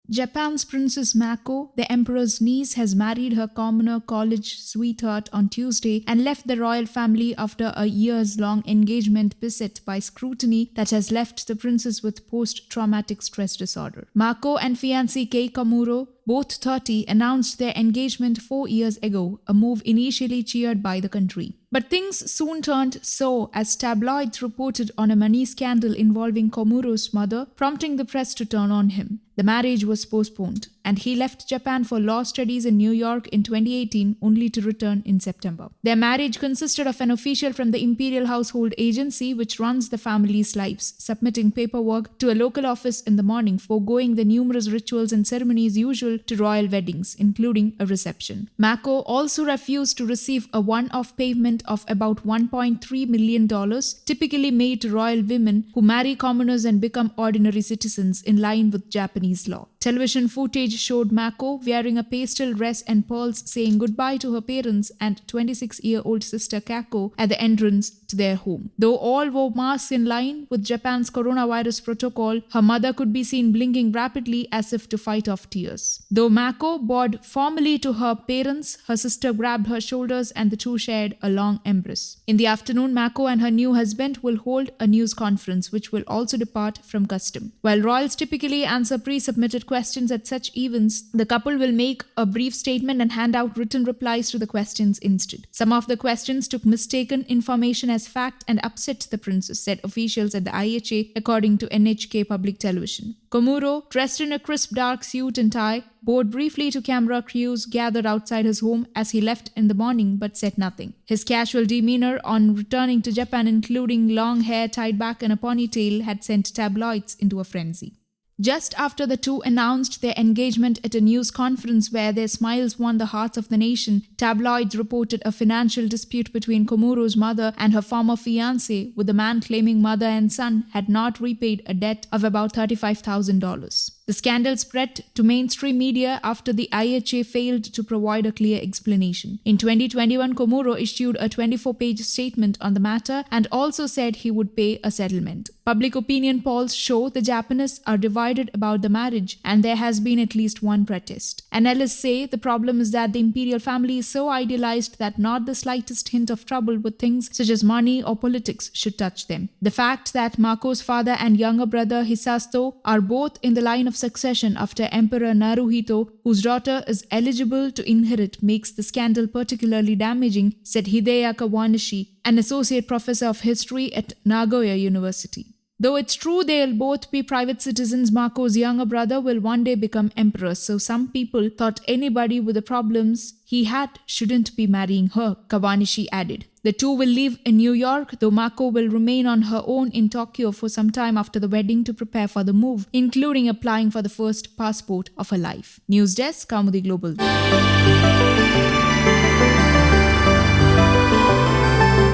Japan's Princess Mako, the emperor's niece, has married her commoner college sweetheart on Tuesday and left the royal family after a years-long engagement beset by scrutiny that has left the princess with post-traumatic stress disorder. Mako and fiance Kei Komuro, both 30, announced their engagement 4 years ago, a move initially cheered by the country. But things soon turned sour as tabloids reported on a money scandal involving Komuro's mother, prompting the press to turn on him. The marriage was postponed, and he left Japan for law studies in New York in 2018, only to return in September. Their marriage consisted of an official from the Imperial Household Agency, which runs the family's lives, submitting paperwork to a local office in the morning, foregoing the numerous rituals and ceremonies usual to royal weddings, including a reception. Mako also refused to receive a one-off payment of about $1.3 million, typically made to royal women who marry commoners and become ordinary citizens in line with Japanese law. Television footage showed Mako wearing a pastel dress and pearls saying goodbye to her parents and 26-year-old sister Kako at the entrance to their home. Though all wore masks in line with Japan's coronavirus protocol, her mother could be seen blinking rapidly as if to fight off tears. Though Mako bowed formally to her parents, her sister grabbed her shoulders and the two shared a long embrace. In the afternoon, Mako and her new husband will hold a news conference which will also depart from custom. While royals typically answer pre-submitted questions at such events, the couple will make a brief statement and hand out written replies to the questions instead. Some of the questions took mistaken information as fact and upset the princess, said officials at the IHA, according to NHK Public Television. Komuro, dressed in a crisp dark suit and tie, bowed briefly to camera crews gathered outside his home as he left in the morning but said nothing. His casual demeanor on returning to Japan, including long hair tied back in a ponytail, had sent tabloids into a frenzy. Just after the two announced their engagement at a news conference where their smiles won the hearts of the nation, tabloids reported a financial dispute between Komuro's mother and her former fiancé, with the man claiming mother and son had not repaid a debt of about $35,000. The scandal spread to mainstream media after the IHA failed to provide a clear explanation. In 2021, Komuro issued a 24-page statement on the matter and also said he would pay a settlement. Public opinion polls show the Japanese are divided about the marriage, and there has been at least one protest. Analysts say the problem is that the imperial family is so idealized that not the slightest hint of trouble with things such as money or politics should touch them. The fact that Mako's father and younger brother Hisasto are both in the line of succession after Emperor Naruhito, whose daughter is eligible to inherit, makes the scandal particularly damaging, said Hideyaka Wanishi, an associate professor of history at Nagoya University. Though it's true they'll both be private citizens, Mako's younger brother will one day become emperor, so some people thought anybody with the problems he had shouldn't be marrying her, Kawanishi added. The two will live in New York, though Mako will remain on her own in Tokyo for some time after the wedding to prepare for the move, including applying for the first passport of her life. News Desk, Kaumudy Global.